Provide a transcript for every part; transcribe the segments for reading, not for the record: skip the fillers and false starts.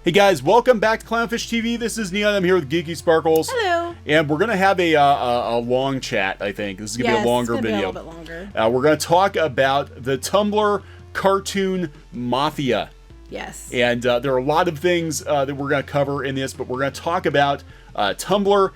Hey guys, welcome back to Clownfish TV. This is Neon. I'm here with Geeky Sparkles. Hello. And we're going to have a long chat, I think. This is going to be a longer video. Be a little bit longer. We're going to talk about the Tumblr cartoon Mafia. Yes. And there are a lot of things that we're going to cover in this, but we're going to talk about Tumblr,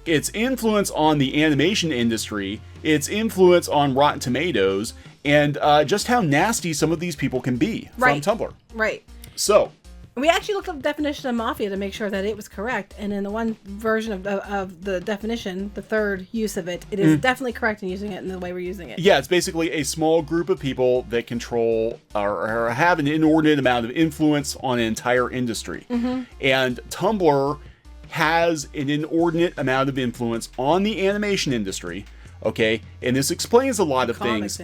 its influence on the animation industry, its influence on Rotten Tomatoes, and just how nasty some of these people can be from Tumblr. Right. So... we actually looked up the definition of Mafia to make sure that it was correct, and in the one version of the definition, the third use of it, it is definitely correct in using it in the way we're using it. Yeah, it's basically a small group of people that control or have an inordinate amount of influence on an entire industry. And Tumblr has an inordinate amount of influence on the animation industry. Okay, and this explains a lot of things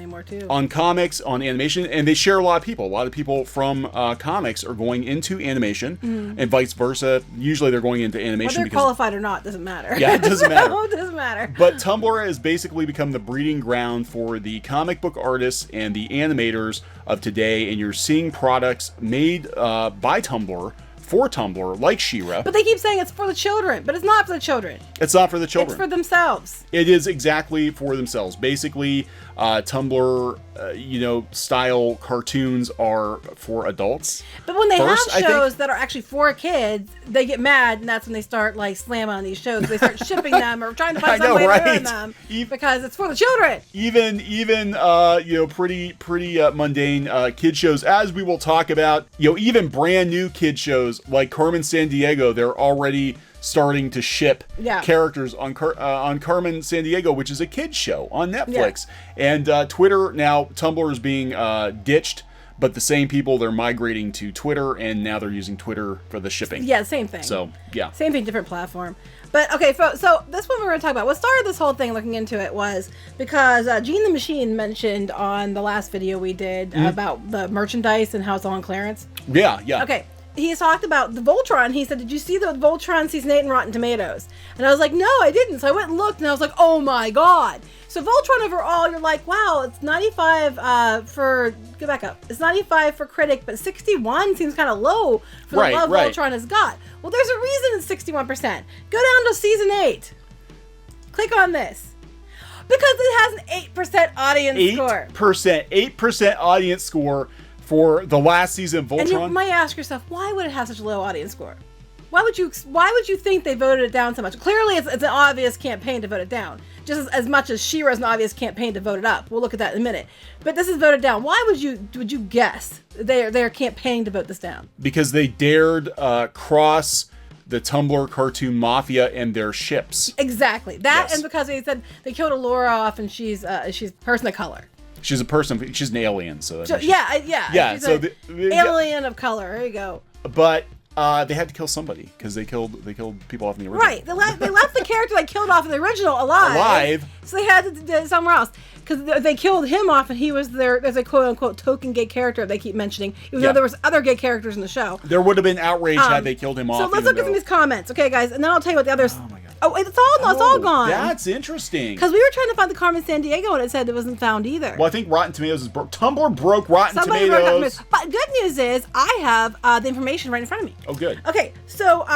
on comics, on animation, and they share a lot of people. A lot of people from comics are going into animation, and vice versa. Usually they're going into animation. Whether they're qualified or not doesn't matter. Yeah, it doesn't matter. It doesn't matter. But Tumblr has basically become the breeding ground for the comic book artists and the animators of today, and you're seeing products made by Tumblr, for Tumblr, like She-Ra. But they keep saying it's for the children, but it's not for the children. It's not for the children. It's for themselves. It is exactly for themselves. Basically, Tumblr, style cartoons are for adults. But when they have shows that are actually for kids, they get mad, and that's when they start like slamming on these shows. They start shipping them or trying to find some way to ruin them because it's for the children. Even pretty mundane kid shows, as we will talk about. Even brand new kid shows like Carmen Sandiego, they're already starting to ship characters on Carmen Sandiego, which is a kid's show on Netflix. And Twitter, now Tumblr is being ditched, but the same people, they're migrating to Twitter, and now they're using Twitter for the shipping. Yeah, same thing. So, yeah. Same thing, different platform. But, okay, so this one we're going to talk about. What started this whole thing, looking into it, was because Gene the Machine mentioned on the last video we did about the merchandise and how it's all on clearance. Yeah. Okay. He talked about the Voltron. He said, did you see the Voltron Season 8 in Rotten Tomatoes? And I was like, no, I didn't. So I went and looked, and I was like, oh my God. So Voltron overall, you're like, wow, it's 95 go back up. It's 95 for critic, but 61 seems kind of low for the love Voltron has got. Well, there's a reason it's 61%. Go down to Season 8. Click on this. Because it has an 8% audience score. 8% audience score for the last season of Voltron. And you might ask yourself, why would it have such a low audience score? Why would you think they voted it down so much? Clearly, it's an obvious campaign to vote it down. Just as much as She-Ra is an obvious campaign to vote it up. We'll look at that in a minute. But this is voted down. Why would you guess they're campaigning to vote this down? Because they dared cross the Tumblr cartoon Mafia and their ships. Exactly. That and because they said they killed Allura off and she's a person of color. She's a person. She's an alien. So yeah. So the alien of color. There you go. But they had to kill somebody because they killed people off in the original. Right. They left the character they killed off in the original alive. So they had to do it somewhere else because they killed him off, and he was there's a quote unquote token gay character they keep mentioning, even though there was other gay characters in the show. There would have been outrage had they killed him off. So let's look at some of these comments, okay, guys, and then I'll tell you what the others. Oh my God. Oh, it's all gone. That's interesting. Because we were trying to find the Carmen Sandiego, and it said it wasn't found either. Well, I think Rotten Tomatoes is broke. Tumblr broke Rotten Tomatoes. Broke Rotten Tomatoes. But good news is I have the information right in front of me. Oh, good. Okay, so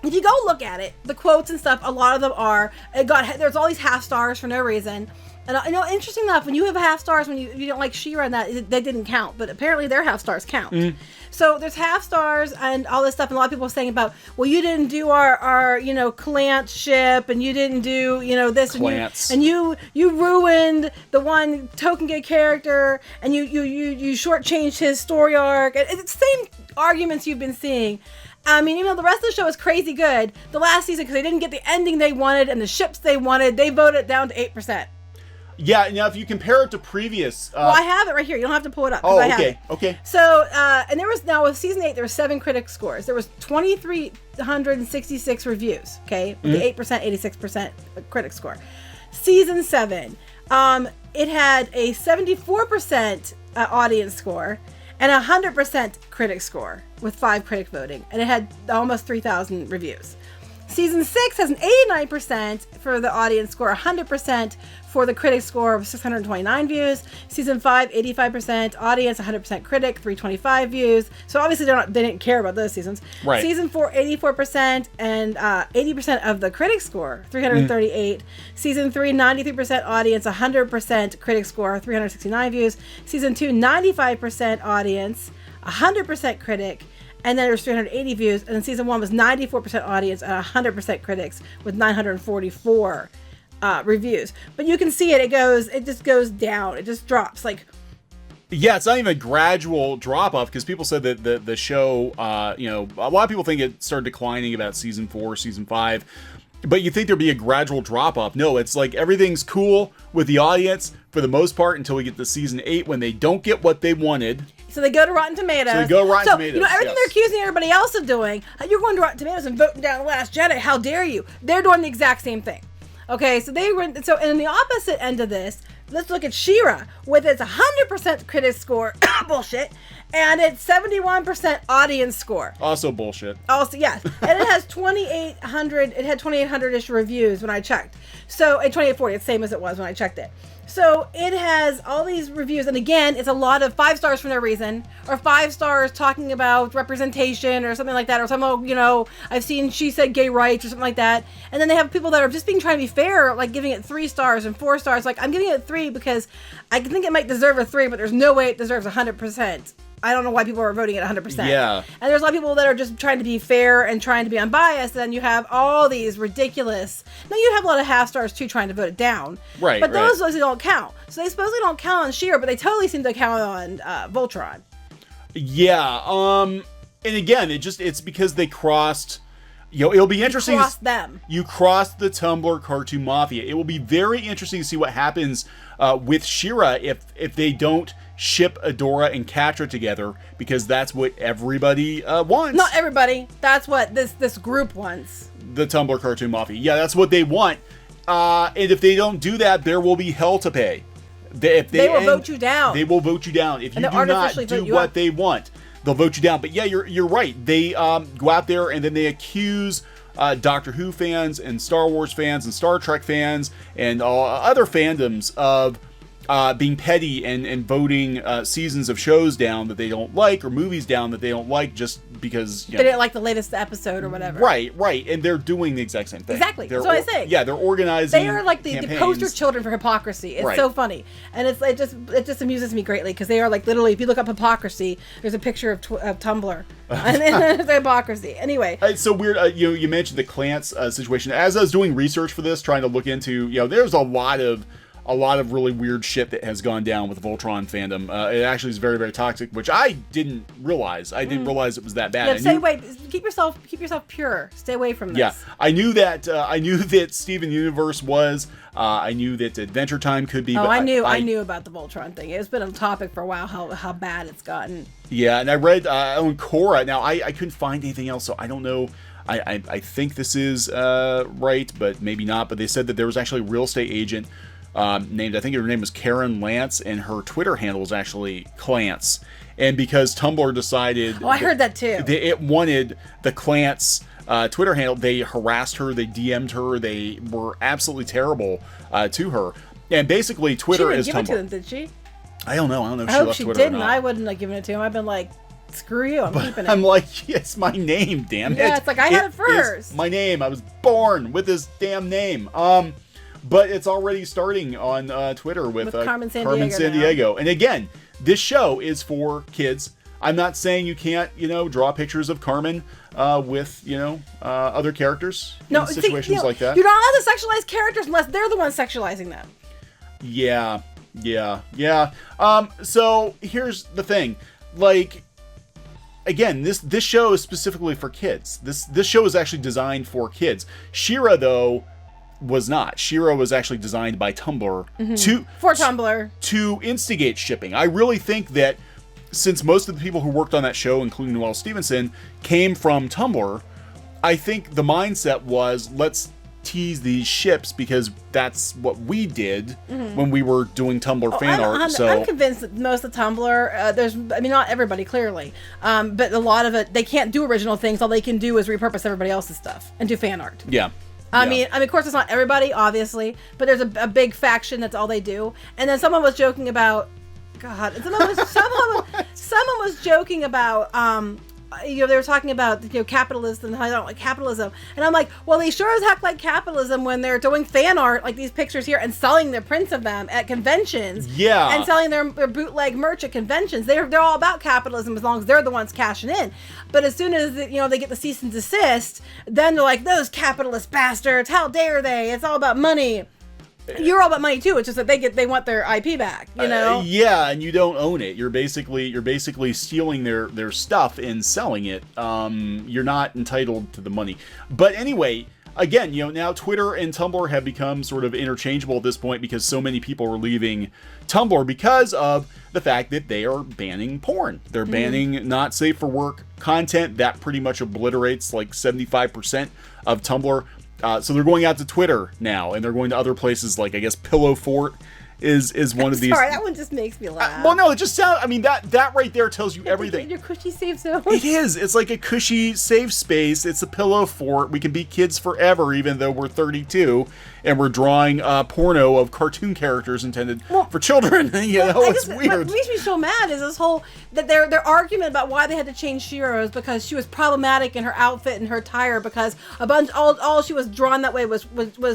if you go look at it, the quotes and stuff, a lot of them are there's all these half stars for no reason. And interesting enough, when you have half stars, when you don't like She-Ra and that didn't count, but apparently their half stars count. So there's half stars and all this stuff, and a lot of people are saying about, well, you didn't do our Clant ship, and you didn't do this, and you ruined the one token gay character, and you shortchanged his story arc. And it's the same arguments you've been seeing. I mean, even though the rest of the show is crazy good, the last season, because they didn't get the ending they wanted and the ships they wanted, they voted it down to 8%. Yeah, now if you compare it to previous... well, I have it right here. You don't have to pull it up. Oh, okay. So, and there was, now with Season 8, there were 7 critic scores. There was 2,366 reviews, okay? With the 8%, 86% critic score. Season 7, it had a 74% audience score and 100% critic score with 5 critic voting. And it had almost 3,000 reviews. Season 6 has an 89% for the audience score, 100% for the critic score of 629 views. Season 5, 85% audience, 100% critic, 325 views. So obviously they didn't care about those seasons. Right. Season 4, 84% and 80% of the critic score, 338. Season 3, 93% audience, 100% critic score, 369 views. Season 2, 95% audience, 100% critic, and then there's 380 views. And then season 1 was 94% audience and 100% critics with 944 reviews. But you can see it just goes down. It just drops. Like, yeah, it's not even a gradual drop off, because people said that the show, a lot of people think it started declining about season 4, season 5. But you think there'd be a gradual drop off. No, it's like everything's cool with the audience for the most part until we get to season 8, when they don't get what they wanted. So they go to Rotten Tomatoes. Tomatoes. Everything they're accusing everybody else of doing, you're going to Rotten Tomatoes and voting down The Last Jedi. How dare you? They're doing the exact same thing. Okay, so and in the opposite end of this, let's look at She-Ra with its 100% critic score, bullshit, and its 71% audience score. Also bullshit. Also, yes. And it has 2,800, it had 2,800-ish reviews when I checked. So, and 2,840, it's the same as it was when I checked it. So, it has all these reviews, and again, it's a lot of 5 stars for no reason, or 5 stars talking about representation, or something like that, or some, I've seen she said gay rights, or something like that. And then they have people that are just trying to be fair, like giving it 3 stars and 4 stars. Like, I'm giving it 3 because I think it might deserve a 3, but there's no way it deserves 100%. I don't know why people are voting at 100%. Yeah. And there's a lot of people that are just trying to be fair and trying to be unbiased. And you have all these ridiculous. Now, you have a lot of half stars too trying to vote it down. Right. But those don't count. So they supposedly don't count on She-Ra, but they totally seem to count on Voltron. Yeah. And again, it's because they crossed. It'll be interesting. You crossed them. You crossed the Tumblr cartoon mafia. It will be very interesting to see what happens with She-Ra if they don't ship Adora and Catra together, because that's what everybody wants. Not everybody. That's what this group wants. The Tumblr cartoon mafia. Yeah, that's what they want. And if they don't do that, there will be hell to pay. They will vote you down. They will vote you down if you do not do what they want. They'll vote you down. But yeah, you're right. They go out there and then they accuse Doctor Who fans and Star Wars fans and Star Trek fans and other fandoms of being petty and voting seasons of shows down that they don't like, or movies down that they don't like, just because they didn't like the latest episode or whatever. Right. And they're doing the exact same thing. Exactly. That's what I say. Yeah, they're organizing. They are like the poster children for hypocrisy. It's so funny, and it just amuses me greatly, because they are like, literally, if you look up hypocrisy, there's a picture of Tumblr, and there's hypocrisy. Anyway, it's so weird. You mentioned the Clance situation. As I was doing research for this, trying to look into, there's a lot of really weird shit that has gone down with Voltron fandom. It actually is very, very toxic, which I didn't realize. I didn't realize it was that bad. Keep yourself pure. Stay away from this. Yeah, I knew that Steven Universe was. I knew that Adventure Time could be. Oh, I knew about the Voltron thing. It's been a topic for a while. How bad it's gotten. Yeah, and I read on Korra. Now I couldn't find anything else, so I don't know. I think this is right, but maybe not. But they said that there was actually a real estate agent named, I think her name was Karen Lance, and her Twitter handle was actually Clance. And because Tumblr decided... Oh, I heard that too. It wanted the Clance Twitter handle, they harassed her, they DM'd her, they were absolutely terrible to her. And basically, Twitter is Tumblr. She didn't give it to them, did she? I don't know. I don't know if I she hope left she Twitter didn't. or not. I wouldn't have given it to him. I've been like, screw you, I'm keeping it. I'm like, it's my name, damn it. Yeah, it's like, I had it first. My name. I was born with this damn name. But it's already starting on Twitter with Carmen Sandiego. Now. And again, this show is for kids. I'm not saying you can't, draw pictures of Carmen with, other characters in situations like that. You're not allowed to sexualize characters unless they're the ones sexualizing them. Yeah. So here's the thing. Like, again, this show is specifically for kids. This show is actually designed for kids. She-Ra, though, was not. She-Ra was actually designed by Tumblr for Tumblr to instigate shipping. I really think that since most of the people who worked on that show, including Noelle Stevenson, came from Tumblr, I think the mindset was, let's tease these ships because that's what we did when we were doing Tumblr fan art. I'm convinced that most of Tumblr, not everybody clearly, but a lot of it, they can't do original things. All they can do is repurpose everybody else's stuff and do fan art. Yeah. I mean, of course, it's not everybody, obviously, but there's a big faction that's all they do. And then someone was joking about, someone was joking about, they were talking about capitalism and how they don't like capitalism, and I'm like, well, they sure as heck like capitalism when they're doing fan art like these pictures here and selling their prints of them at conventions, and selling their bootleg merch at conventions. They're all about capitalism as long as they're the ones cashing in. But as soon as they get the cease and desist, then they're like, those capitalist bastards, how dare they? It's all about money. You're all about money too. It's just that they want their IP back, yeah, and you don't own it. You're basically stealing their stuff and selling it. You're not entitled to the money. But anyway, again, now Twitter and Tumblr have become sort of interchangeable at this point because so many people are leaving Tumblr because of the fact that they are banning porn. They're banning not safe for work content that pretty much obliterates like 75% of Tumblr. So they're going out to Twitter now, and they're going to other places like, I guess, Pillow Fort is one of these. Sorry, that one just makes me laugh. Well, no, it just sounds. I mean, that right there tells you everything. Your cushy safe zone. It is. It's like a cushy safe space. It's a Pillow Fort. We can be kids forever, even though we're 32 and we're drawing porno of cartoon characters intended for children. It's weird. What makes me so mad is this whole that their argument about why they had to change She-Ra is because she was problematic in her outfit and her attire because all she was drawn that way was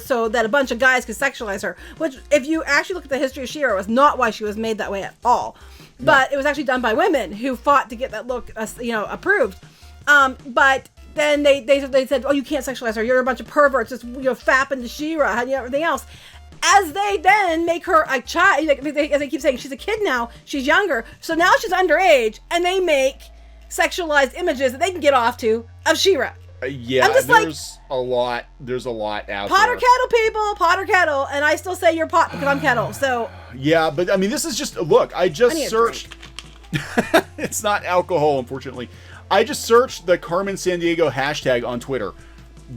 so that a bunch of guys could sexualize her. Which, if you actually look at the history of She-Ra, was not why she was made that way at all. But it was actually done by women who fought to get that look, approved. But then they said, oh, you can't sexualize her. You're a bunch of perverts, just fapping to She-Ra and everything else. As they then make her a child, as they keep saying, she's a kid now, she's younger, so now she's underage, and they make sexualized images that they can get off to of She-Ra. Yeah, there's a lot out Potter there. kettle, people, Potter kettle, and I still say you're pot because I'm kettle. So yeah, but I mean, this is just look. I just searched. It's not alcohol, unfortunately. I just searched the Carmen Sandiego hashtag on Twitter.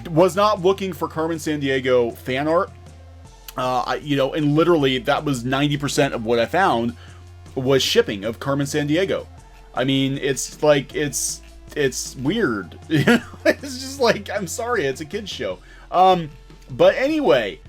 Was not looking for Carmen Sandiego fan art. And literally that was 90% of what I found was shipping of Carmen Sandiego. I mean, it's like it's weird. It's just like, I'm sorry, it's a kid's show. But anyway,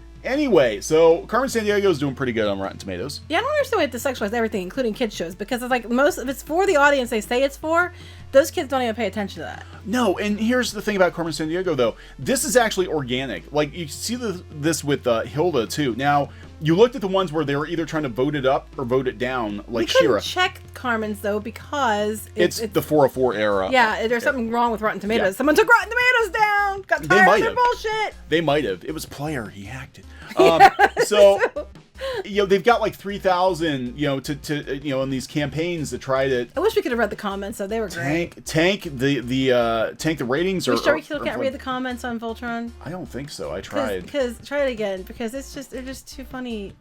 so Carmen Sandiego is doing pretty good on Rotten Tomatoes. Yeah, I don't understand why they have to sexualize everything, including kids shows, because it's like if it's for the audience they say it's for, those kids don't even pay attention to that. No, and here's the thing about Carmen Sandiego, though. This is actually organic. Like, you see this with Hilda, too. Now, you looked at the ones where they were either trying to vote it up or vote it down, like She-Ra. We couldn't check Carmen's, though, because it's the 404 era. Yeah, there's something wrong with Rotten Tomatoes. Yeah. Someone took Rotten Tomatoes down! Got tired of their bullshit! They might have. It was Player. He hacked it. So... they've got like 3,000, in these campaigns to try to. I wish we could have read the comments, so they were great. Tank the ratings. Are you sure you still can't read the comments on Voltron? I don't think so. I tried. Because try it again, because they're just too funny.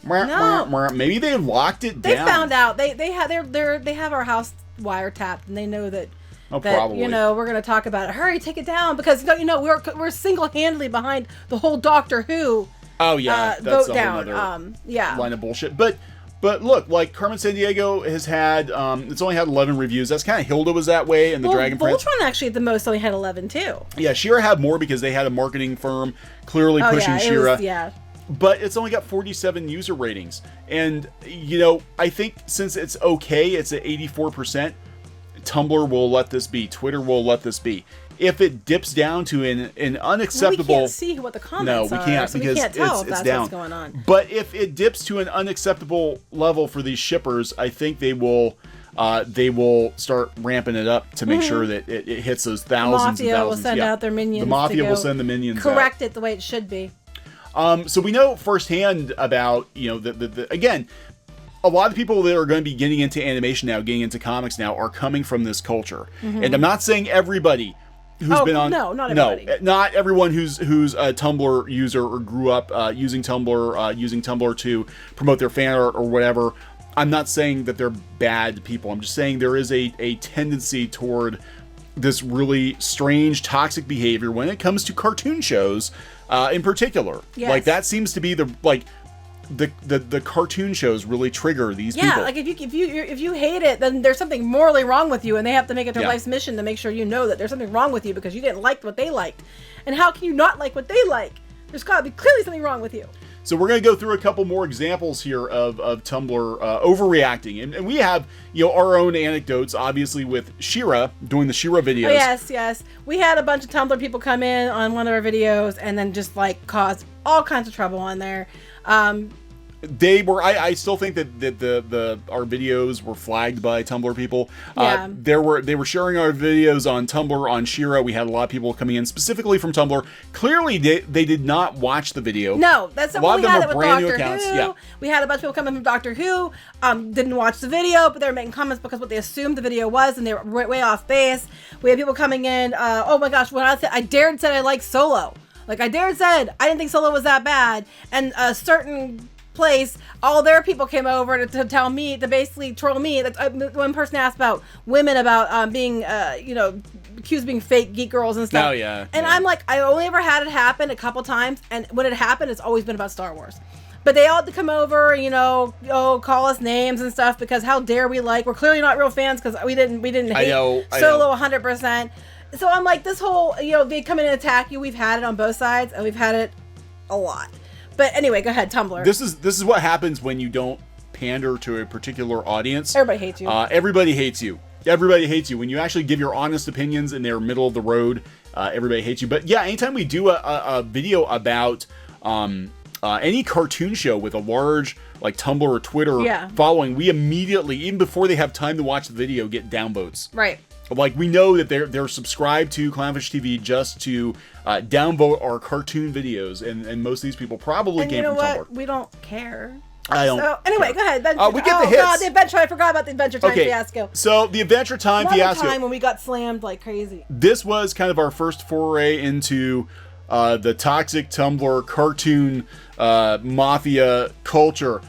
No. Maybe they locked it down. They found out. They have our house wiretapped, and they know that. Probably. We're going to talk about it. Hurry, take it down, because we're single-handedly behind the whole Doctor Who. Oh yeah, that's a whole other line of bullshit. But look, like Carmen Sandiego has had, it's only had 11 reviews. That's kind of Hilda was that way, and the Dragon Prince. Voltron actually at the most only had 11 too. Yeah, She-Ra had more because they had a marketing firm clearly pushing She-Ra. But it's only got 47 user ratings, and I think since it's okay, it's at 84%. Tumblr will let this be. Twitter will let this be. If it dips down to an unacceptable, we can't see what the comments are. No, we can't because we can't tell if it's that's down. What's going on. But if it dips to an unacceptable level for these shippers, I think they will start ramping it up to make sure that it hits those thousands and thousands. The Mafia will send out their minions. The Mafia will send the minions. Correct it the way it should be. So we know firsthand about the again. A lot of people that are going to be getting into animation now, getting into comics now, are coming from this culture. And I'm not saying everybody who's been on. No, not everybody. No, not everyone who's a Tumblr user or grew up using Tumblr to promote their fan art or whatever. I'm not saying that they're bad people. I'm just saying there is a tendency toward this really strange, toxic behavior when it comes to cartoon shows in particular. Yes. Like that seems to be the cartoon shows really trigger these people. Yeah, like if you hate it, then there's something morally wrong with you, and they have to make it their Yeah. life's mission to make sure you know that there's something wrong with you because you didn't like what they liked. And how can you not like what they like? There's got to be clearly something wrong with you. So we're going to go through a couple more examples here of Tumblr overreacting. And we have, our own anecdotes, obviously, with She-Ra, doing the She-Ra videos. Oh, yes. We had a bunch of Tumblr people come in on one of our videos and then just, like, cause all kinds of trouble on there. They were. I still think that our videos were flagged by Tumblr people. Yeah. They were sharing our videos on Tumblr on She-Ra. We had a lot of people coming in specifically from Tumblr. Clearly, they did not watch the video. No, that's a lot of them had are it with brand new Doctor accounts. Who. Yeah. We had a bunch of people coming from Doctor Who. Didn't watch the video, but they were making comments because what they assumed the video was, and they were way off base. We had people coming in. Oh my gosh, when I dared said I like Solo. Like I dared said I didn't think Solo was that bad, and a certain place, all their people came over to tell me, to basically troll me. That one person asked about women, about being accused of being fake geek girls and stuff. Oh yeah. And I'm like, I only ever had it happen a couple times, and when it happened, it's always been about Star Wars. But they all had to come over, call us names and stuff, because how dare we, we're clearly not real fans because we didn't hate Solo 100%. So I'm like, this whole, they come in and attack you. We've had it on both sides, and we've had it a lot. But anyway, go ahead, Tumblr. This is what happens when you don't pander to a particular audience. Everybody hates you. Everybody hates you. Everybody hates you. When you actually give your honest opinions and they're middle of the road, everybody hates you. But yeah, anytime we do a video about any cartoon show with a large Tumblr or Twitter following, we immediately, even before they have time to watch the video, get downvotes. Right. We know that they're subscribed to Clownfish TV just to downvote our cartoon videos, and most of these people probably came from Tumblr. We don't care. I don't. So anyway, care. Go ahead. Adventure. We get the hits. God, the Adventure. I forgot about the Adventure Time fiasco. So the Adventure Time fiasco. Time when we got slammed like crazy. This was kind of our first foray into the toxic Tumblr cartoon mafia culture.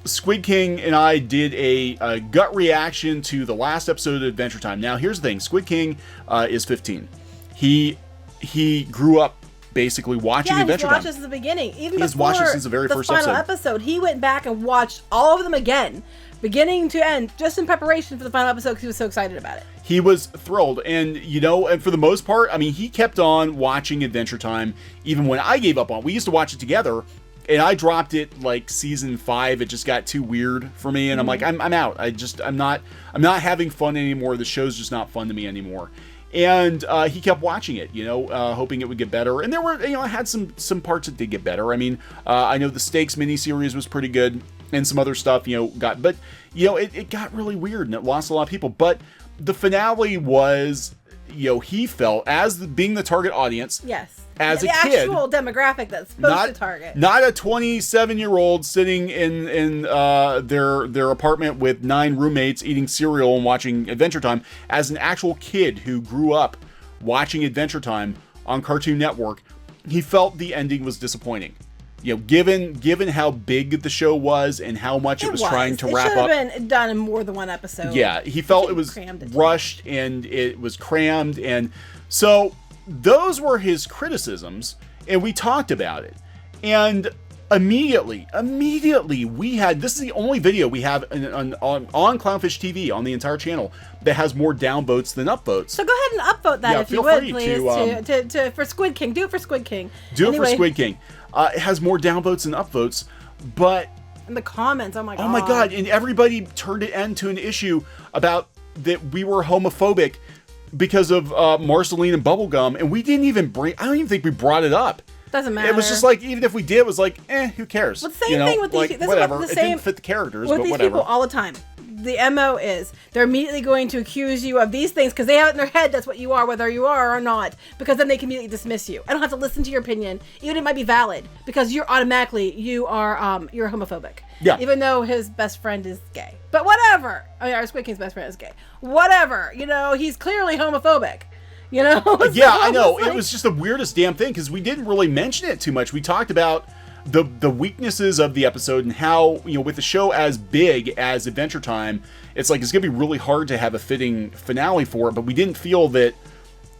Squid King and I did a gut reaction to the last episode of Adventure Time. Now, here's the thing. Squid King is 15. He grew up basically watching Adventure Time. He's watched this since the beginning. Even he's watched it since the very first final episode. He went back and watched all of them again, beginning to end, just in preparation for the final episode because he was so excited about it. He was thrilled. And, and for the most part, he kept on watching Adventure Time even when I gave up on it. We used to watch it together. And I dropped it season 5. It just got too weird for me, and I'm like, I'm out. I'm not having fun anymore. The show's just not fun to me anymore. And he kept watching it, hoping it would get better. And there were, I had some parts that did get better. I know the Stakes miniseries was pretty good, and some other stuff, got, but it got really weird, and it lost a lot of people. But the finale was, he felt as being the target audience. Yes. As a kid, the actual demographic that's supposed to target. Not a 27-year-old sitting in their apartment with 9 roommates eating cereal and watching Adventure Time. As an actual kid who grew up watching Adventure Time on Cartoon Network, he felt the ending was disappointing. Given how big the show was and how much it was trying to wrap up. It should have been done in more than one episode. Yeah, he felt it was rushed and it was crammed, and so those were his criticisms, and we talked about it. And immediately we had, this is the only video we have on Clownfish TV on the entire channel that has more downvotes than upvotes. So go ahead and upvote that if you would, please, for Squid King. Do it for Squid King. Do it for Squid King. It has more downvotes than upvotes, but in the comments, oh my god, and everybody turned it into an issue about that we were homophobic because of Marceline and Bubblegum, and we didn't even I don't even think we brought it up. Doesn't matter. It was just even if we did, it was who cares? Well, the same thing with these whatever. It didn't fit the characters, with but these whatever. People all the time. The MO is they're immediately going to accuse you of these things because they have it in their head that's what you are, whether you are or not, because then they can immediately dismiss you. I don't have to listen to your opinion, even if it might be valid, because you're you're homophobic. Yeah. Even though his best friend is gay. But whatever. Our Squid King's best friend is gay. Whatever. He's clearly homophobic. Yeah, I know. It was just the weirdest damn thing because we didn't really mention it too much. We talked about the weaknesses of the episode and how, with the show as big as Adventure Time, it's gonna be really hard to have a fitting finale for it, but we didn't feel that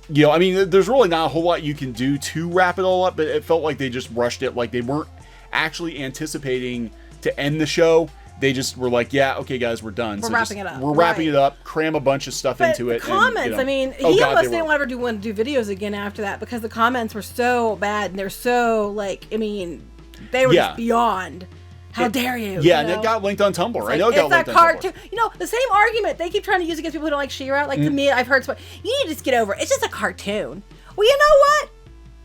I mean, there's really not a whole lot you can do to wrap it all up, but it felt like they just rushed it. Like they weren't actually anticipating to end the show. They just were like, yeah, okay, guys, we're done. We're wrapping it up. We're wrapping it up, cram a bunch of stuff into it. Comments, and, I mean, he almost didn't want to do videos again after that because the comments were so bad and they're so, like, I mean, they were just beyond. How dare you? Yeah, and it got linked on Tumblr. Like, I know it got linked on cartoon. Tumblr. The same argument they keep trying to use against people who don't like She-Ra. Like, to me, I've heard, you need to just get over it. It's just a cartoon. Well, you know what?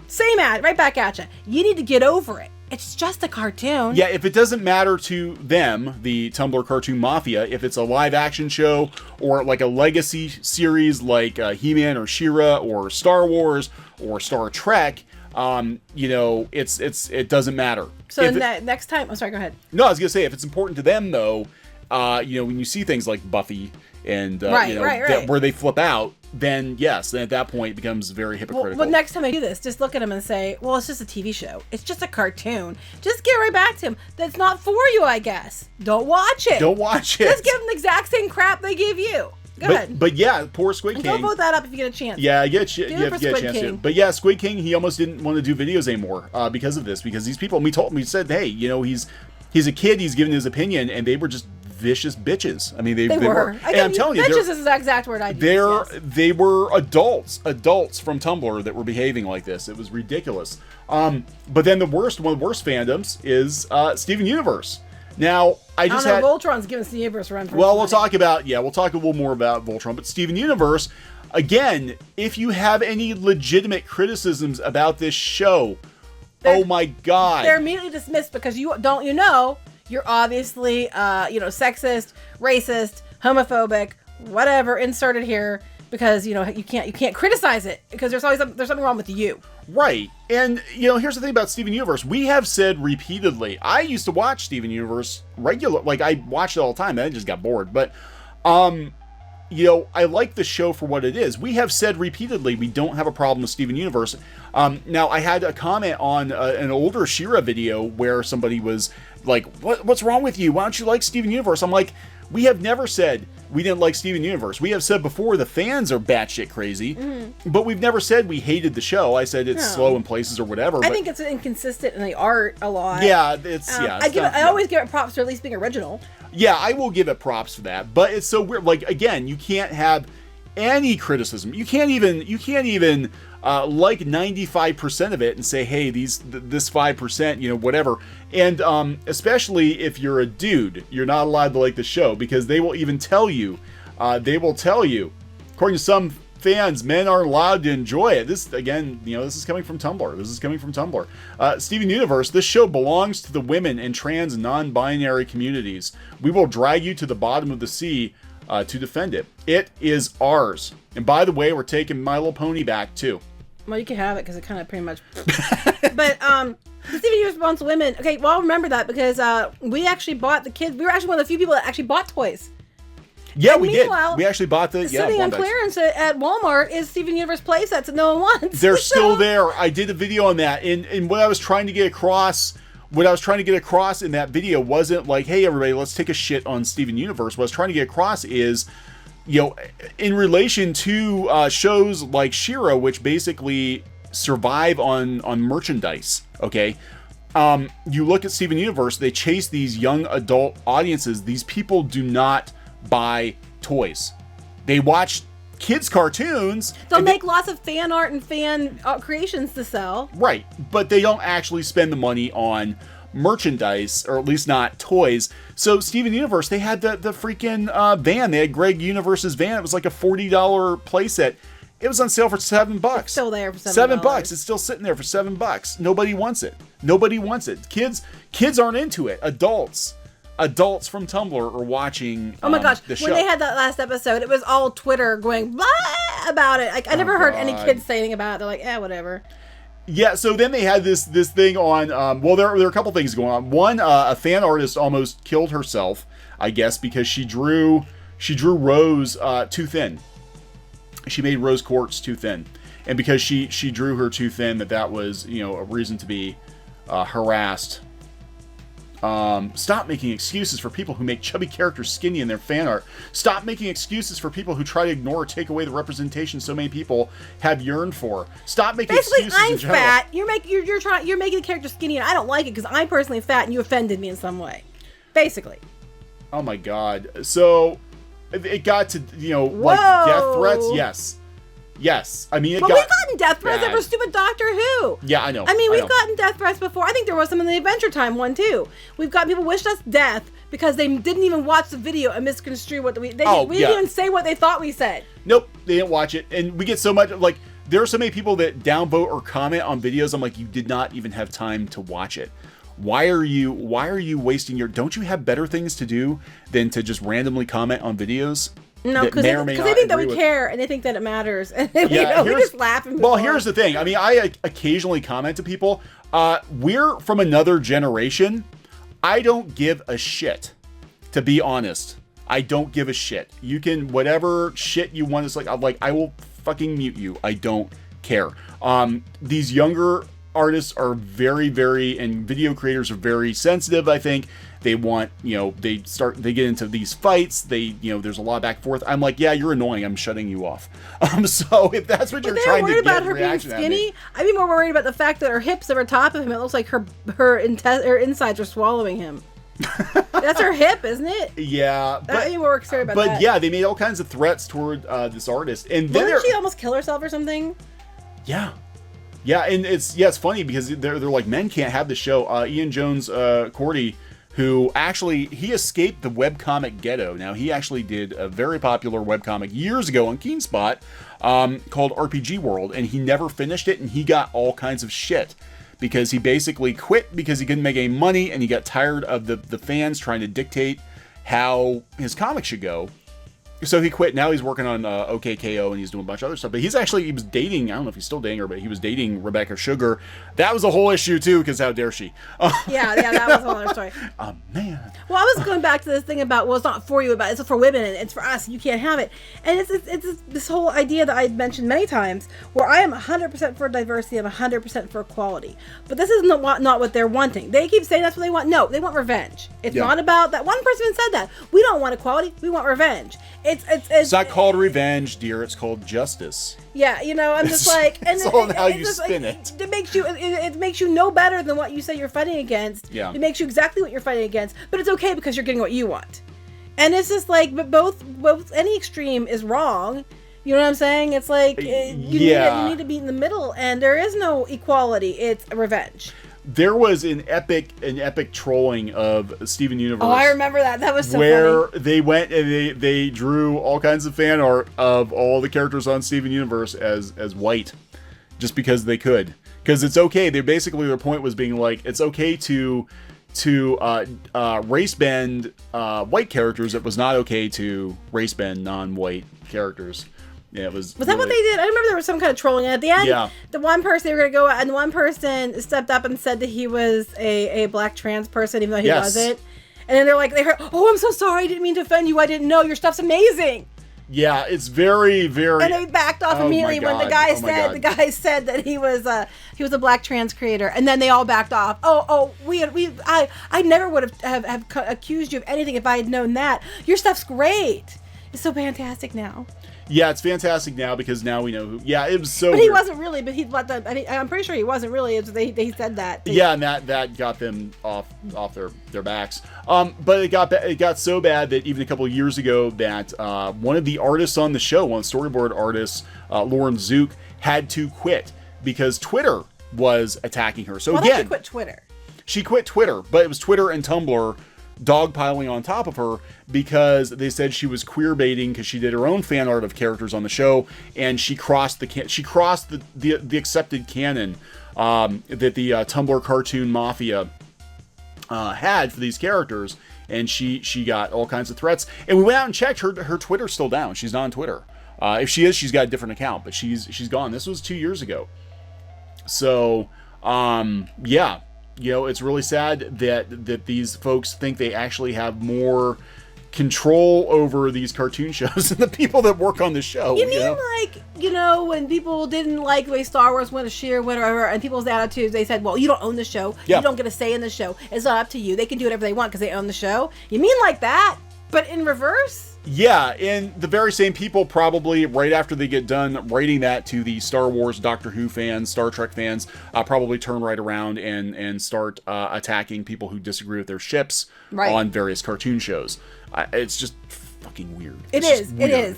Same ad, right back at you. You need to get over it. It's just a cartoon. Yeah, if it doesn't matter to them, the Tumblr cartoon Mafia, if it's a live action show or like a legacy series like He-Man or She-Ra or Star Wars or Star Trek, it doesn't matter. So next time, I'm sorry, go ahead. No, I was gonna say if it's important to them though, when you see things like Buffy and right. where they flip out, then yes, then at that point it becomes very hypocritical. Well, next time I do this, just look at him and say, well, it's just a TV show. It's just a cartoon. Just get right back to him. That's not for you, I guess. Don't watch it. Just give them the exact same crap they give you. Go ahead. But yeah, poor Squid King. Go vote that up if you get a chance. Yeah, you have to get a chance to. But yeah, Squid King, he almost didn't want to do videos anymore because of this. Because these people, we said, hey, he's a kid, he's giving his opinion, and they were just vicious bitches. I mean, they were. And I'm telling you, bitches is the exact word I'd use. They were adults from Tumblr that were behaving like this. It was ridiculous. But then one of the worst fandoms is Steven Universe. Now, I don't know, Voltron's giving Steven Universe a run for we'll talk a little more about Voltron, but Steven Universe, again, if you have any legitimate criticisms about this show, oh my God. They're immediately dismissed because you're obviously, sexist, racist, homophobic, whatever, inserted here because, you can't criticize it because there's something wrong with you. Right. And, here's the thing about Steven Universe. We have said repeatedly, I used to watch Steven Universe I watched it all the time and I just got bored. But, I like the show for what it is. We have said repeatedly we don't have a problem with Steven Universe. Now, I had a comment on an older She-Ra video where somebody was like, what's wrong with you? Why don't you like Steven Universe? I'm like, we have never said we didn't like Steven Universe. We have said before the fans are batshit crazy, but we've never said we hated the show. I said it's slow in places or whatever. I think it's inconsistent in the art a lot. Yeah, I always give it props for at least being original. Yeah, I will give it props for that. But it's so weird. Like, again, you can't have any criticism. You can't even like 95% of it and say, hey, this 5%, whatever. And especially if you're a dude, you're not allowed to like the show because they will even tell you, according to some fans, men aren't allowed to enjoy it. This, again, this is coming from Tumblr. Steven Universe, this show belongs to the women and trans and non-binary communities. We will drag you to the bottom of the sea to defend it. It is ours. And by the way, we're taking My Little Pony back too. Well, you can have it because it kind of pretty much. But Steven Universe wants women. Okay, well, I'll remember that because we actually bought the kids. We were actually one of the few people that actually bought toys. Yeah, we did. We actually bought the sitting on clearance at Walmart is Steven Universe playsets that no one wants. They're still there. I did a video on that, and what I was trying to get across. What I was trying to get across in that video wasn't like, hey, everybody, let's take a shit on Steven Universe. What I was trying to get across is, in relation to shows like She-Ra, which basically survive on merchandise, okay? You look at Steven Universe, they chase these young adult audiences. These people do not buy toys. They watch kids' cartoons. They'll make lots of fan art and fan creations to sell. Right, but they don't actually spend the money on merchandise, or at least not toys. So Steven Universe, they had the freaking van. They had Greg Universe's van. It was like a $40 playset. It was on sale for $7. It's still there for $7. It's still sitting there for $7. Nobody wants it. Kids aren't into it. Adults from Tumblr are watching oh my gosh, the show. When they had that last episode, it was all Twitter going blah about it. Like, I never heard any kids saying anything about it. They're like, whatever. Yeah, so then they had this thing on, there are a couple things going on. One, a fan artist almost killed herself, I guess, because she drew Rose too thin. She made Rose Quartz too thin. And because she drew her too thin, that was, a reason to be harassed Stop making excuses for people who make chubby characters skinny in their fan art. Stop making excuses for people who try to ignore or take away the representation so many people have yearned for. Stop making excuses I'm in general. fat. You're making the character skinny, and I don't like it because I'm personally fat, and you offended me in some way. Basically. Oh my God. So it got to, like death threats. Yes. I mean, we've gotten death threats over stupid Doctor Who. Yeah, I know. I mean, we've gotten death threats before. I think there was some in the Adventure Time one too. We've got people wished us death because they didn't even watch the video and misconstrue what we didn't even say what they thought we said. Nope, they didn't watch it, and we get so much like there are so many people that downvote or comment on videos. I'm like, you did not even have time to watch it. Why are you wasting your? Don't you have better things to do than to just randomly comment on videos? No, because they think that we care and they think that it matters. And we just laugh and move on. Here's the thing. I mean, I occasionally comment to people. We're from another generation. I don't give a shit, to be honest. I don't give a shit. You can, whatever shit you want. It's like, I will fucking mute you. I don't care. These younger artists are very, very, and video creators are very sensitive, I think. They want, they get into these fights. There's a lot of back and forth. I'm like, yeah, you're annoying. I'm shutting you off. So if that's what you're trying to get, about her being skinny. I'd be more worried about the fact that her hips are on top of him. It looks like her insides are swallowing him. That's her hip, isn't it? Yeah. I'd be more concerned about that. But yeah, they made all kinds of threats toward this artist, and then didn't she almost kill herself or something? Yeah. Yeah, and it's funny because they're like, men can't have the show. Ian Jones Cordy, who actually, he escaped the webcomic ghetto. Now, he actually did a very popular webcomic years ago on Keenspot called RPG World, and he never finished it, and he got all kinds of shit because he basically quit because he couldn't make any money, and he got tired of the fans trying to dictate how his comic should go. So he quit. Now he's working on OKKO, and he's doing a bunch of other stuff. But he was dating, I don't know if he's still dating her, but he was dating Rebecca Sugar. That was a whole issue, too, because how dare she? Yeah, that was a whole other story. Man. Well, I was going back to this thing about, it's not for you, it's for women, and it's for us, you can't have it. And it's this whole idea that I've mentioned many times, where I am 100% for diversity, I'm 100% for equality. But this is not what they're wanting. They keep saying that's what they want. No, they want revenge. It's not about that. One person said that. We don't want equality, we want revenge. It's not called revenge, dear. It's called justice. Yeah, I'm just like, and it's all how you spin it. It makes you no better than what you say you're fighting against. Yeah. It makes you exactly what you're fighting against, but it's okay because you're getting what you want. And it's just like, but both any extreme is wrong. You know what I'm saying? It's like you need to be in the middle, and there is no equality. It's revenge. There was an epic trolling of Steven Universe. Oh, I remember that. That was so where funny. They went and they drew all kinds of fan art of all the characters on Steven Universe as white, just because they could. Because it's okay. Their point was being like, it's okay to race bend white characters. It was not okay to race bend non-white characters. Yeah, it was. Was that what they did? I remember there was some kind of trolling at the end. Yeah. The one person they were going to go out, and one person stepped up and said that he was a black trans person, even though he wasn't. And then they heard, oh, I'm so sorry, I didn't mean to offend you. I didn't know. Your stuff's amazing. Yeah, it's very, very. And they backed off immediately when the guy said that he was a black trans creator, and then they all backed off. I never would have accused you of anything if I had known that. Your stuff's great. It's so fantastic now. Yeah, it's fantastic now because now we know who. Yeah, it was so. But he wasn't really. But I'm pretty sure he wasn't really. They said that. Yeah, and that got them off their backs. But it got so bad that even a couple of years ago, that one of the artists on the show, one of the storyboard artists, Lauren Zook, had to quit because Twitter was attacking her. So again, she quit Twitter. She quit Twitter, but it was Twitter and Tumblr dogpiling on top of her because they said she was queer baiting because she did her own fan art of characters on the show, and she crossed the accepted canon that the Tumblr cartoon Mafia had for these characters, and she got all kinds of threats. And we went out and checked her Twitter's still down. She's not on Twitter. If she is, she's got a different account, but she's gone. This was 2 years ago. So yeah. It's really sad that these folks think they actually have more control over these cartoon shows and the people that work on the show. You mean like, when people didn't like the way Star Wars went to sheer whatever, and people's attitudes, they said, well, you don't own the show. Yeah. You don't get a say in the show. It's not up to you. They can do whatever they want because they own the show. You mean like that, but in reverse? Yeah, and the very same people probably, right after they get done writing that to the Star Wars, Doctor Who fans, Star Trek fans, probably turn right around and start attacking people who disagree with their ships on various cartoon shows. It's just fucking weird. It is.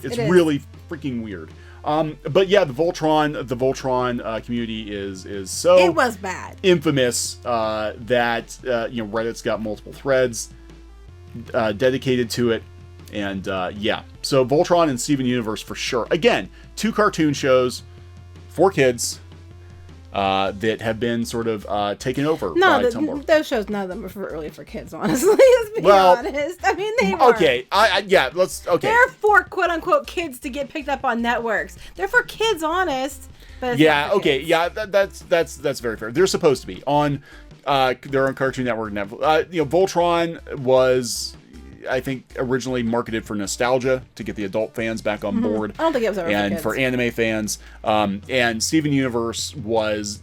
It's really freaking weird. But yeah, the Voltron community is so it was bad, infamous that Reddit's got multiple threads dedicated to it. And so Voltron and Steven Universe for sure. Again, 2 cartoon shows for kids that have been sort of taken over by Tumblr. Those shows, none of them are really for kids, honestly. Let's be honest. I mean, they were. Okay, They're for quote unquote kids to get picked up on networks. They're for kids, honest. But that's very fair. They're supposed to be on. They're on Cartoon Network. Voltron was, I think, originally marketed for nostalgia to get the adult fans back on board. I don't think it was ever and for anime fans. And Steven Universe was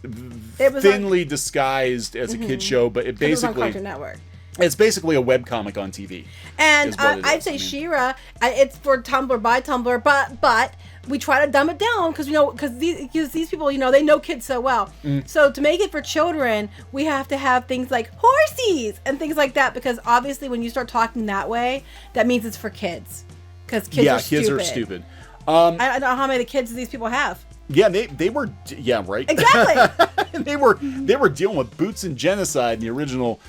thinly disguised as a kid show, but it basically was on Cartoon Network. It's basically a webcomic on TV. And I'd say She-Ra, it's for Tumblr by Tumblr, but we try to dumb it down because these people, they know kids so well. So to make it for children, we have to have things like horsies and things like that, because obviously when you start talking that way, that means it's for kids. Because kids are stupid. I don't know how many kids these people have. Yeah, they were. Yeah, right. Exactly. they were dealing with boots and genocide in the original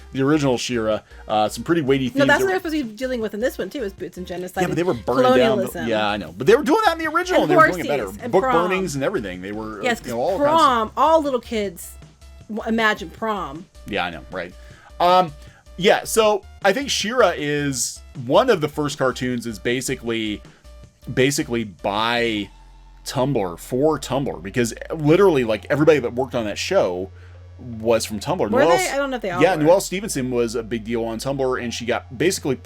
She-Ra. Some pretty weighty themes. No, that's what they're supposed to be dealing with in this one too, is boots and genocide. Yeah, but they were burning down. Yeah, I know. But they were doing that in the original, and they were doing it better. And book prom. burnings and everything. They were. Yes, prom. All little kids imagine prom. Yeah, I know. Right. Yeah. So I think She-Ra is one of the first cartoons. Is basically by Tumblr for Tumblr, because literally like everybody that worked on that show was from Tumblr. Were they? I don't know if they all were. Noelle Stevenson was a big deal on Tumblr, and she got basically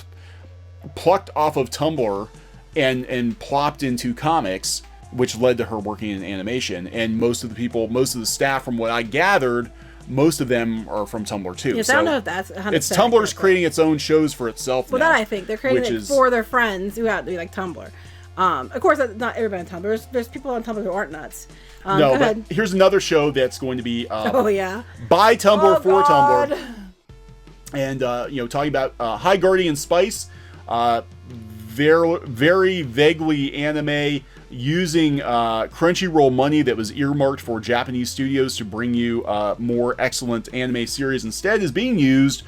plucked off of Tumblr and plopped into comics, which led to her working in animation. And most of the staff, from what I gathered, most of them are from Tumblr too. Yes, so I don't know if that's 100%. It's Tumblr's creating its own shows for itself. Well, now, that I think they're creating it for their friends who happen to be like Tumblr. Of course, not everybody on Tumblr. There's people on Tumblr who aren't nuts. No, but here's another show that's going to be by Tumblr for God. Tumblr. And, talking about High Guardian Spice, very, very vaguely anime, using Crunchyroll money that was earmarked for Japanese studios to bring you more excellent anime series instead, is being used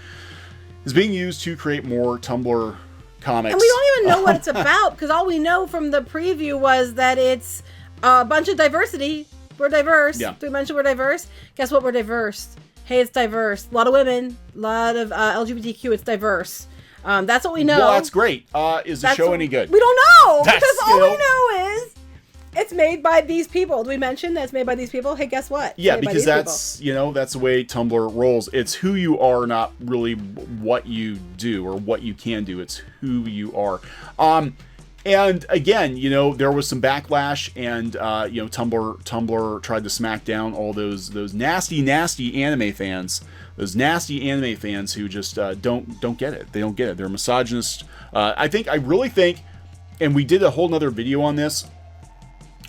to create more Tumblr comics. And we don't even know what it's about, because all we know from the preview was that it's a bunch of diversity. We're diverse. Yeah. Did we mention we're diverse? Guess what? We're diverse. Hey, it's diverse. A lot of women, a lot of LGBTQ. It's diverse. That's what we know. Well, that's great. Is the show any good? We don't know, because all we know is it's made by these people. Do we mention that it's made by these people? Hey, guess what? Yeah, because that's that's the way Tumblr rolls. It's who you are, not really what you do or what you can do. It's who you are. And again, there was some backlash, and Tumblr tried to smack down all those nasty anime fans. Those nasty anime fans who just don't get it. They don't get it. They're misogynist. I really think, and we did a whole nother video on this,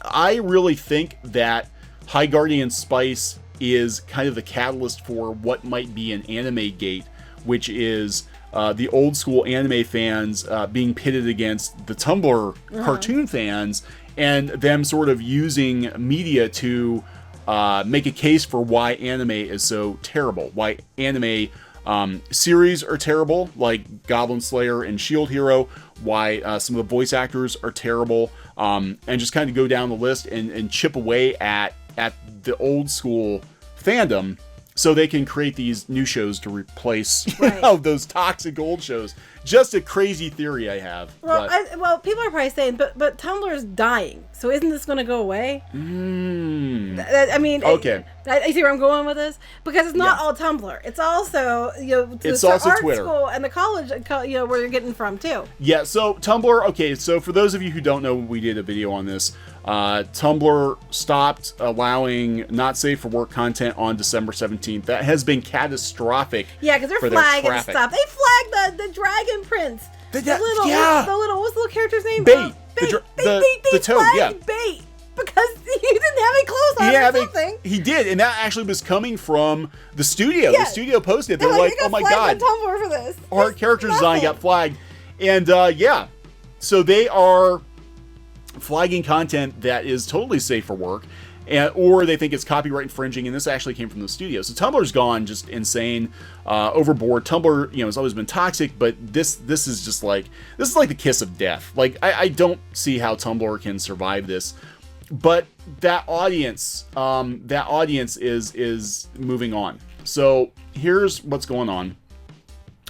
I really think that High Guardian Spice is kind of the catalyst for what might be an anime gate, which is the old school anime fans being pitted against the Tumblr cartoon fans, and them sort of using media to make a case for why anime is so terrible, why anime series are terrible, like Goblin Slayer and Shield Hero, why some of the voice actors are terrible, and just kind of go down the list and chip away at the old school fandom, so they can create these new shows to replace Right. those toxic old shows. Just a crazy theory I have. Well, people are probably saying, but Tumblr's dying, so isn't this going to go away? Okay. I see where I'm going with this, because it's not all Tumblr. It's also it's also art Twitter. school and the college, where you're getting from too. Yeah. So Tumblr. Okay. So for those of you who don't know, we did a video on this. Tumblr stopped allowing not safe for work content on December 17th. That has been catastrophic. Yeah, because they're flagging stuff. They flagged the dragon prince. The little what's the little character's name? Bait. They toad. Yeah. Bait because he didn't have any clothes on or something. He did, and that actually was coming from the studio. Yeah. The studio posted. They're like, "Oh my god, on Tumblr for this. Our character design got flagged," and so they are flagging content that is totally safe for work, or they think it's copyright infringing, and this actually came from the studio. So Tumblr's gone just insane, overboard. Tumblr, has always been toxic, but this is just like the kiss of death. Like I don't see how Tumblr can survive this, but that audience is moving on. So here's what's going on.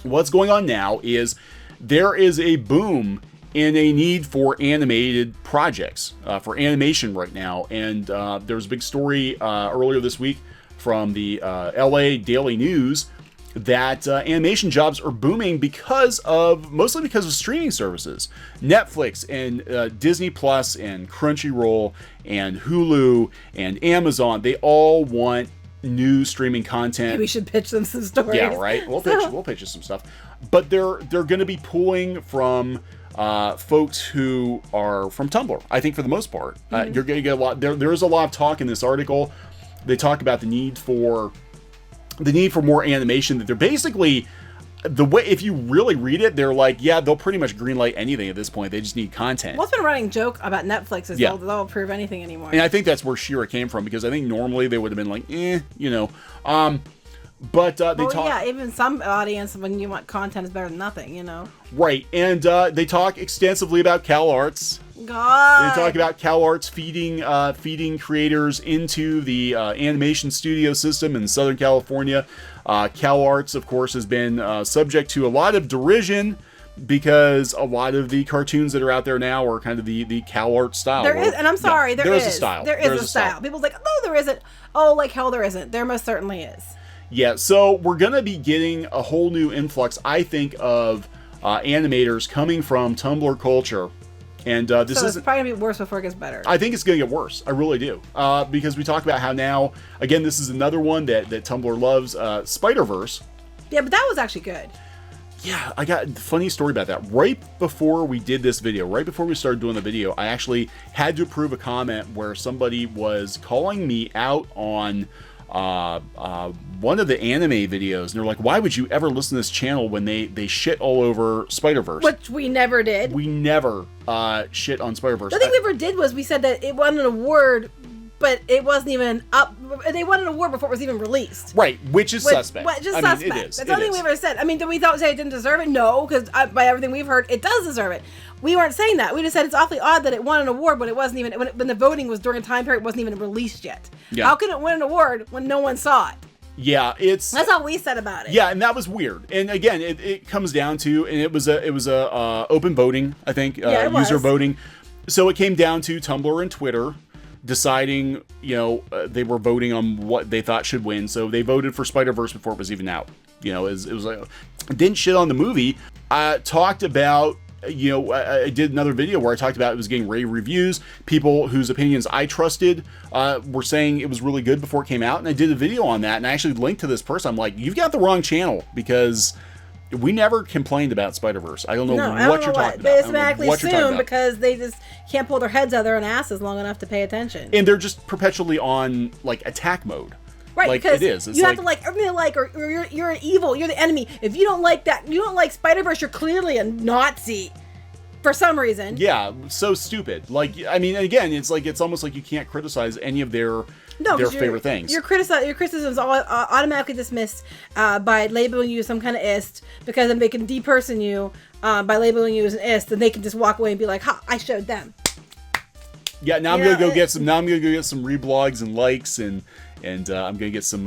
What's going on now is there is a boom in a need for animated projects, for animation right now. And there was a big story earlier this week from the LA Daily News that animation jobs are booming mostly because of streaming services. Netflix and Disney Plus and Crunchyroll and Hulu and Amazon, they all want new streaming content. Maybe we should pitch them some stories. Yeah, right. We'll pitch you some stuff. But they're going to be pulling from folks who are from Tumblr, I think, for the most part. You're going to get a lot. There is a lot of talk in this article. They talk about the need for more animation. That they're basically, the way, if you really read it, they're like, yeah, they'll pretty much greenlight anything at this point. They just need content. What's been a running joke about Netflix is they'll approve anything anymore. And I think that's where She-Ra came from, because I think normally they would have been like, But they talk. Yeah, even some audience, when you want content, is better than nothing, Right, and they talk extensively about CalArts. God. They talk about CalArts feeding creators into the animation studio system in Southern California. CalArts, of course, has been subject to a lot of derision, because a lot of the cartoons that are out there now are kind of the CalArts style. There is, and I'm sorry, there is a style. There is a style. People's like, no, there isn't. Oh, like hell, there isn't. There most certainly is. Yeah, so we're going to be getting a whole new influx, I think, of animators coming from Tumblr culture. And this is it's probably going to be worse before it gets better. I think it's going to get worse. I really do. Because we talk about how now, again, this is another one that Tumblr loves, Spider-Verse. Yeah, but that was actually good. Yeah, I got a funny story about that. Right before we did this video, right before we started doing the video, I actually had to approve a comment where somebody was calling me out on one of the anime videos, and they're like, why would you ever listen to this channel when they shit all over Spider-Verse? Which we never did. We never shit on Spider-Verse. The thing we ever did was we said that it won an award, but it wasn't even up. They won an award before it was even released. Right, which is suspect. Suspect. It is. That's the only thing we ever said. I mean, did we say it didn't deserve it? No, because by everything we've heard, it does deserve it. We weren't saying that. We just said it's awfully odd that it won an award, but it wasn't even, when the voting was during a time period, it wasn't even released yet. Yeah. How can it win an award when no one saw it? Yeah, that's all we said about it. Yeah, and that was weird. And again, it comes down to, and it was a open voting, I think, user voting. So it came down to Tumblr and Twitter deciding, they were voting on what they thought should win. So they voted for Spider-Verse before it was even out. It was like, didn't shit on the movie. I talked about, I did another video where I talked about it was getting rave reviews. People whose opinions I trusted were saying it was really good before it came out. And I did a video on that, and I actually linked to this person. I'm like, you've got the wrong channel, because we never complained about Spider-Verse. I don't know what you're talking about. They automatically assume because they just can't pull their heads out of their own asses long enough to pay attention. And they're just perpetually on, like, attack mode. Right, like, because it is. You have to like everything you like, or you're an evil, you're the enemy. If you don't like that, you don't like Spider-Verse, you're clearly a Nazi. For some reason. Yeah, so stupid. Like, I mean, again, it's almost like you can't criticize any of their favorite things. Your criticism is automatically dismissed by labeling you some kind of ist, because then they can deperson you by labeling you as an ist, and they can just walk away and be like, ha, I showed them. Yeah, now I'm gonna go get some. Now I'm gonna go get some reblogs and likes, and I'm gonna get some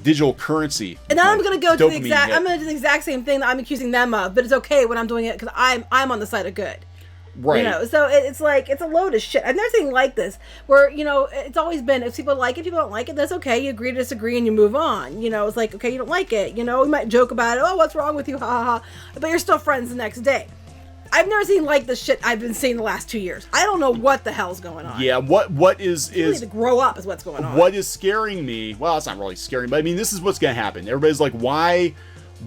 digital currency. And now I'm gonna go to the exact. I'm gonna do the exact same thing that I'm accusing them of, but it's okay when I'm doing it because I'm on the side of good. Right. You know, so it's like, it's a load of shit. I've never seen like this where, you know, it's always been, if people like it, people don't like it, that's okay. You agree to disagree and you move on. You know, it's like, okay, you don't like it. You know, we might joke about it. Oh, what's wrong with you? Ha ha ha. But you're still friends the next day. I've never seen like the shit I've been seeing the last 2 years. I don't know what the hell's going on. Yeah, what is you need to grow up is what's going on. What is scaring me? Well, it's not really scaring, but I mean, this is what's gonna happen. Everybody's like, why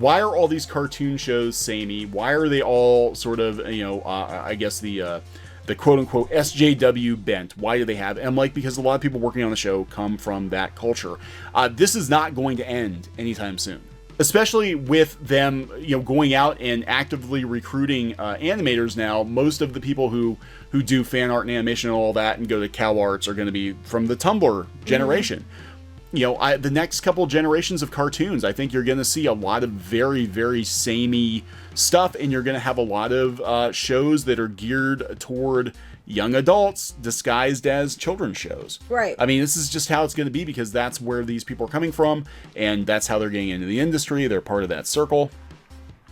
are all these cartoon shows samey? Why are they all sort of, you know, I guess the quote-unquote SJW bent? Why do they have? And I'm like, because a lot of people working on the show come from that culture. This is not going to end anytime soon. Especially with them, you know, going out and actively recruiting animators now. Most of the people who do fan art and animation and all that and go to Cal Arts are going to be from the Tumblr generation. Mm-hmm. You know, the next couple generations of cartoons, I think you're going to see a lot of very, very samey stuff, and you're going to have a lot of shows that are geared toward young adults disguised as children's shows. Right. I mean, this is just how it's going to be because that's where these people are coming from, and that's how they're getting into the industry. They're part of that circle.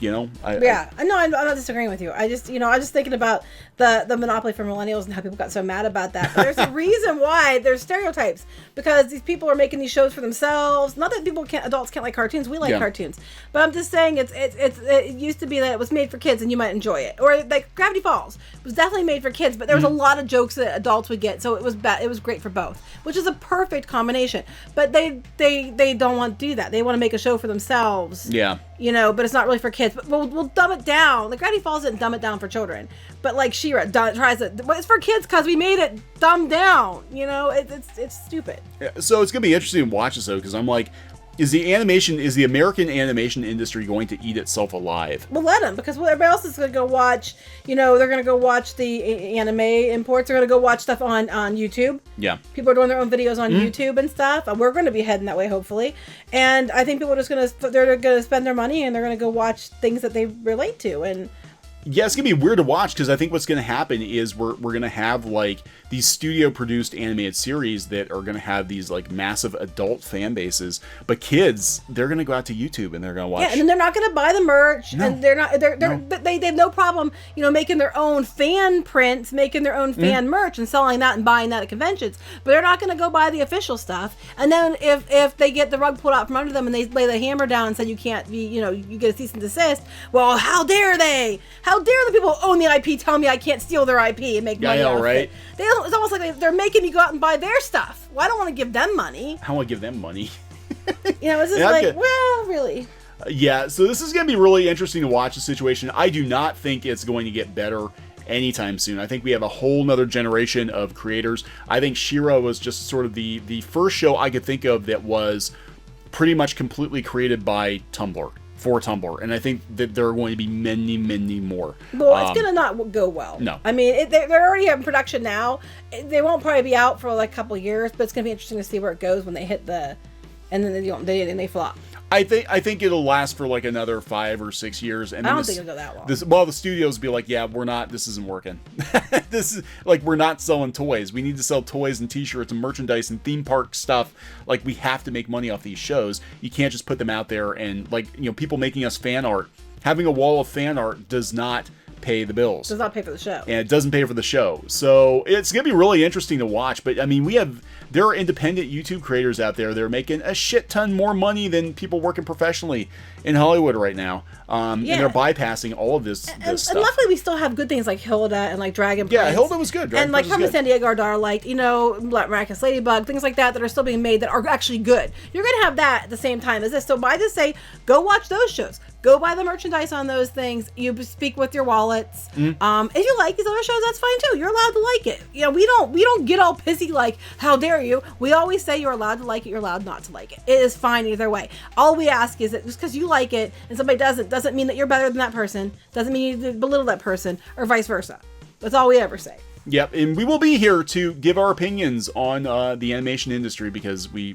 You know, I'm not disagreeing with you. I just thinking about the monopoly for millennials and how people got so mad about that. But there's a reason why there's stereotypes, because these people are making these shows for themselves. Not that adults can't like cartoons. We like cartoons, but I'm just saying it used to be that it was made for kids and you might enjoy it. Or like Gravity Falls was definitely made for kids, but there was a lot of jokes that adults would get, so it was great for both, which is a perfect combination. But they don't want to do that. They want to make a show for themselves. Yeah. You know, but it's not really for kids. But we'll dumb it down. Like Gravity Falls didn't dumb it down for children, but like She-Ra tries it. But it's for kids because we made it dumbed down. You know, it's stupid. Yeah, so it's gonna be interesting to watch this though, because I'm like, is the American animation industry going to eat itself alive? Well, let them, because everybody else is going to go watch, you know, they're going to go watch the anime imports. They're going to go watch stuff on YouTube. Yeah. People are doing their own videos on YouTube and stuff. And we're going to be heading that way, hopefully. And I think people are just they're going to spend their money and they're going to go watch things that they relate to. And yeah, it's gonna be weird to watch, because I think what's gonna happen is we're gonna have like these studio produced animated series that are gonna have these like massive adult fan bases, but kids, they're gonna go out to YouTube and they're gonna watch. Yeah, and then they're not gonna buy the merch, No. and they have no problem, you know, making their own fan prints, making their own fan merch, and selling that and buying that at conventions. But they're not gonna go buy the official stuff. And then if they get the rug pulled out from under them and they lay the hammer down and say you can't be, you know, you get a cease and desist. Well, how dare they? How dare the people who own the IP tell me I can't steal their IP and make money off right? it? It's almost like they're making me go out and buy their stuff. Well, I don't want to give them money. I want to give them money. You know, it's just well, really. Yeah, so this is going to be really interesting to watch the situation. I do not think it's going to get better anytime soon. I think we have a whole nother generation of creators. I think She-Ra was just sort of the first show I could think of that was pretty much completely created by Tumblr. For Tumblr, and I think that there are going to be many, many more. Well, it's gonna not go well. No, I mean they're already having production now. They won't probably be out for like a couple of years, but it's gonna be interesting to see where it goes when they hit and then they flop. I think it'll last for like another 5 or 6 years, and I don't think it'll go that long. The studios will be like, yeah, this isn't working. This is like, we're not selling toys. We need to sell toys and T-shirts and merchandise and theme park stuff. Like, we have to make money off these shows. You can't just put them out there and, like, you know, people making us fan art. Having a wall of fan art does not pay the bills. Does not pay for the show. And it doesn't pay for the show. So it's going to be really interesting to watch. But I mean, there are independent YouTube creators out there that are making a shit ton more money than people working professionally in Hollywood right now. And they're bypassing all of this stuff. And luckily we still have good things like Hilda and like Dragon Prince. Yeah, Hilda was good. And like Carmen Sandiego, our daughter liked, you know, Miraculous Ladybug, things like that are still being made that are actually good. You're going to have that at the same time as this. So I just say, go watch those shows. Go buy the merchandise on those things. You speak with your wallets. If you like these other shows, that's fine too. You're allowed to like it. You know, we don't get all pissy like, how dare you? We always say you're allowed to like it. You're allowed not to like it. It is fine either way. All we ask is that just because you like it and somebody doesn't mean that you're better than that person. Doesn't mean you need to belittle that person or vice versa. That's all we ever say. Yep, and we will be here to give our opinions on the animation industry because we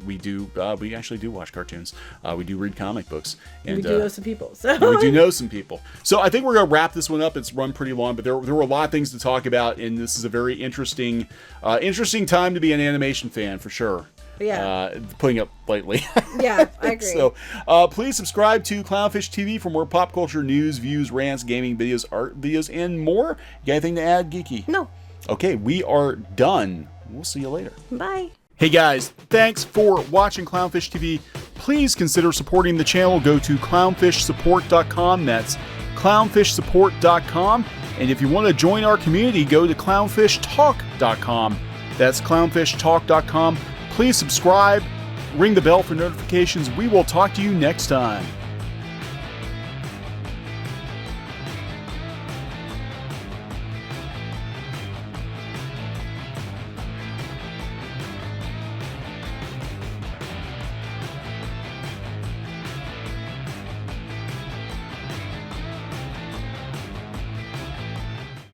actually do watch cartoons. We do read comic books. And we do know some people. So. We do know some people. So I think we're going to wrap this one up. It's run pretty long, but there were a lot of things to talk about, and this is a very interesting time to be an animation fan, for sure. Yeah. Putting it lightly. Yeah, I agree. So please subscribe to Clownfish TV for more pop culture news, views, rants, gaming videos, art videos, and more. You got anything to add, Geeky? No. Okay, we are done. We'll see you later. Bye. Hey guys, thanks for watching Clownfish TV. Please consider supporting the channel. Go to clownfishsupport.com. That's clownfishsupport.com. And if you want to join our community, go to clownfishtalk.com. That's clownfishtalk.com. Please subscribe, ring the bell for notifications. We will talk to you next time.